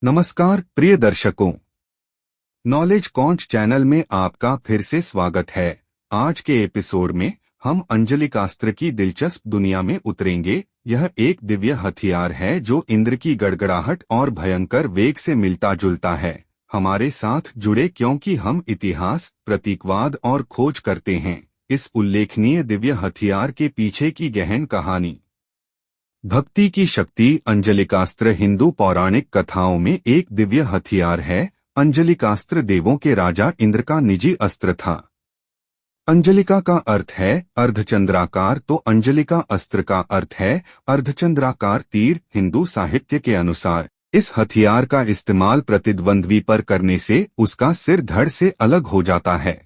नमस्कार प्रिय दर्शकों, नॉलेज कॉन्च चैनल में आपका फिर से स्वागत है। आज के एपिसोड में हम अंजलिकास्त्र की दिलचस्प दुनिया में उतरेंगे। यह एक दिव्य हथियार है जो इंद्र की गड़गड़ाहट और भयंकर वेग से मिलता जुलता है। हमारे साथ जुड़े क्योंकि हम इतिहास, प्रतीकवाद और खोज करते हैं इस उल्लेखनीय दिव्य हथियार के पीछे की गहन कहानी। भक्ति की शक्ति। अंजलिकास्त्र हिंदू पौराणिक कथाओं में एक दिव्य हथियार है। अंजलिकास्त्र देवों के राजा इंद्र का निजी अस्त्र था। अंजलिका का अर्थ है अर्धचंद्राकार, तो अंजलिका अस्त्र का अर्थ है अर्धचंद्राकार तीर। हिंदू साहित्य के अनुसार इस हथियार का इस्तेमाल प्रतिद्वंद्वी पर करने से उसका सिर धड़ से अलग हो जाता है।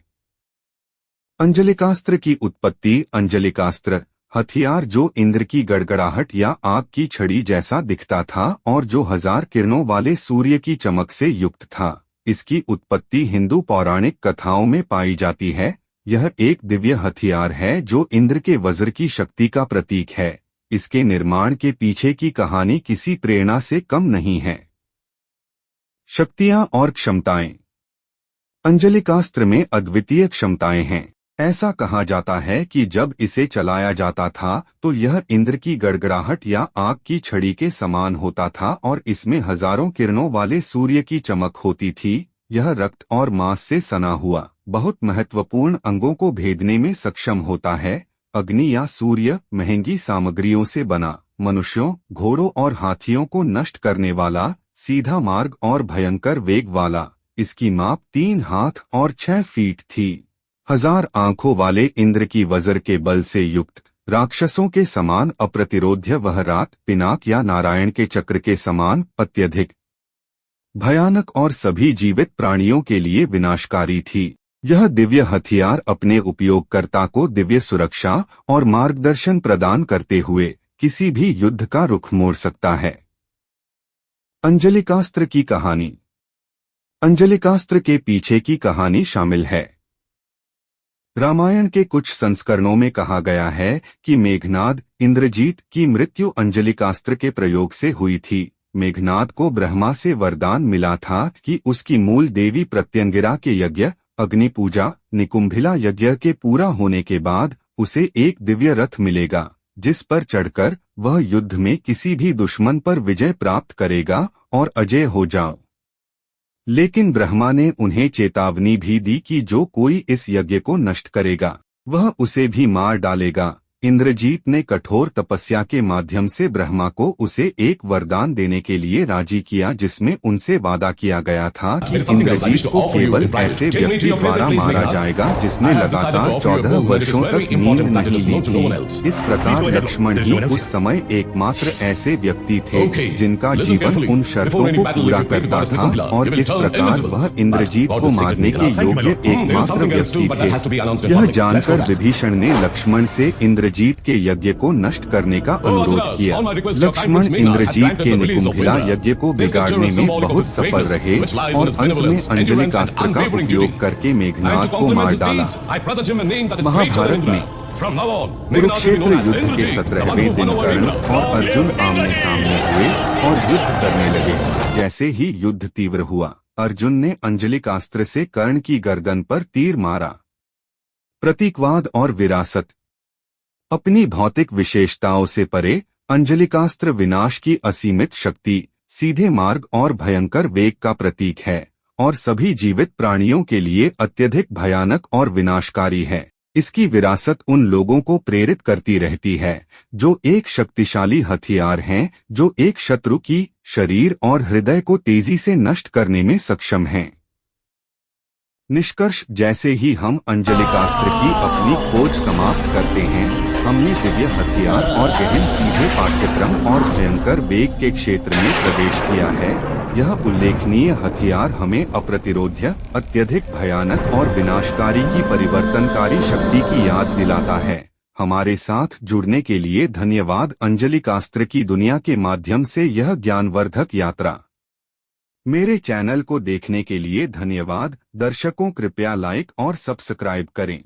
अंजलिकास्त्र की उत्पत्ति। अंजलिकास्त्र हथियार जो इंद्र की गड़गड़ाहट या आग की छड़ी जैसा दिखता था और जो 1000 किरणों वाले सूर्य की चमक से युक्त था, इसकी उत्पत्ति हिंदू पौराणिक कथाओं में पाई जाती है। यह एक दिव्य हथियार है जो इंद्र के वज्र की शक्ति का प्रतीक है। इसके निर्माण के पीछे की कहानी किसी प्रेरणा से कम नहीं है। शक्तियां और क्षमताएं। अंजलिकास्त्र में अद्वितीय क्षमताएं हैं। ऐसा कहा जाता है कि जब इसे चलाया जाता था तो यह इंद्र की गड़गड़ाहट या आग की छड़ी के समान होता था और इसमें हजारों किरणों वाले सूर्य की चमक होती थी। यह रक्त और मांस से सना हुआ बहुत महत्वपूर्ण अंगों को भेदने में सक्षम होता है। अग्नि या सूर्य महंगी सामग्रियों से बना, मनुष्यों, घोड़ों और हाथियों को नष्ट करने वाला, सीधा मार्ग और भयंकर वेग वाला। इसकी माप 3 हाथ और 6 फीट थी। 1000 आंखों वाले इंद्र की वज्र के बल से युक्त, राक्षसों के समान अप्रतिरोध्य वह रात, पिनाक या नारायण के चक्र के समान अत्यधिक भयानक और सभी जीवित प्राणियों के लिए विनाशकारी थी। यह दिव्य हथियार अपने उपयोगकर्ता को दिव्य सुरक्षा और मार्गदर्शन प्रदान करते हुए किसी भी युद्ध का रुख मोड़ सकता है। अंजलिकास्त्र की कहानी। अंजलिकास्त्र के पीछे की कहानी शामिल है। रामायण के कुछ संस्करणों में कहा गया है कि मेघनाद, इंद्रजीत की मृत्यु अंजलिकास्त्र के प्रयोग से हुई थी। मेघनाद को ब्रह्मा से वरदान मिला था कि उसकी मूल देवी प्रत्यंगिरा के यज्ञ, अग्नि पूजा, निकुंभिला यज्ञ के पूरा होने के बाद उसे एक दिव्य रथ मिलेगा जिस पर चढ़कर वह युद्ध में किसी भी दुश्मन पर विजय प्राप्त करेगा और अजय हो जाओ। लेकिन ब्रह्मा ने उन्हें चेतावनी भी दी कि जो कोई इस यज्ञ को नष्ट करेगा वह उसे भी मार डालेगा। इंद्रजीत ने कठोर तपस्या के माध्यम से ब्रह्मा को उसे एक वरदान देने के लिए राजी किया जिसमें उनसे वादा किया गया था कि इंद्रजीत को केवल ऐसे व्यक्ति द्वारा मारा जाएगा जिसने लगातार 14 वर्षों तक नींद नहीं ली थी। इस प्रकार लक्ष्मण ही उस समय एकमात्र ऐसे व्यक्ति थे जिनका जीवन उन शर्तों को पूरा करता था और इस प्रकार वह इंद्रजीत को मारने के योग्य एकमात्र व्यक्ति थे। यह जानकर विभीषण ने लक्ष्मण से इंद्रजीत के यज्ञ को नष्ट करने का अनुरोध किया। लक्ष्मण इंद्रजीत के निकुंभिला यज्ञ को बिगाड़ने में बहुत सफल रहे और अंत में अंजलिकास्त्र का उपयोग करके मेघनाद को मार डाला। महाभारत में कुरुक्षेत्र युद्ध के 17वें दिन कर्ण और अर्जुन आमने सामने हुए और युद्ध करने लगे। जैसे ही युद्ध तीव्र हुआ, अर्जुन ने अंजलिकास्त्र से कर्ण की गर्दन पर तीर मारा। प्रतीकवाद और विरासत। अपनी भौतिक विशेषताओं से परे अंजलिकास्त्र विनाश की असीमित शक्ति, सीधे मार्ग और भयंकर वेग का प्रतीक है और सभी जीवित प्राणियों के लिए अत्यधिक भयानक और विनाशकारी है। इसकी विरासत उन लोगों को प्रेरित करती रहती है जो एक शक्तिशाली हथियार हैं, जो एक शत्रु की शरीर और हृदय को तेजी से नष्ट करने में सक्षम हैं। निष्कर्ष। जैसे ही हम अंजलिकास्त्र की अपनी खोज समाप्त करते हैं, हमने दिव्य हथियार और गहन सीधे पाठ्यक्रम और भयंकर वेग के क्षेत्र में प्रवेश किया है। यह उल्लेखनीय हथियार हमें अप्रतिरोध्य, अत्यधिक भयानक और विनाशकारी की परिवर्तनकारी शक्ति की याद दिलाता है। हमारे साथ जुड़ने के लिए धन्यवाद। अंजलिकास्त्र की दुनिया के माध्यम से यह ज्ञानवर्धक यात्रा। मेरे चैनल को देखने के लिए धन्यवाद। दर्शकों, कृपया लाइक और सब्सक्राइब करें।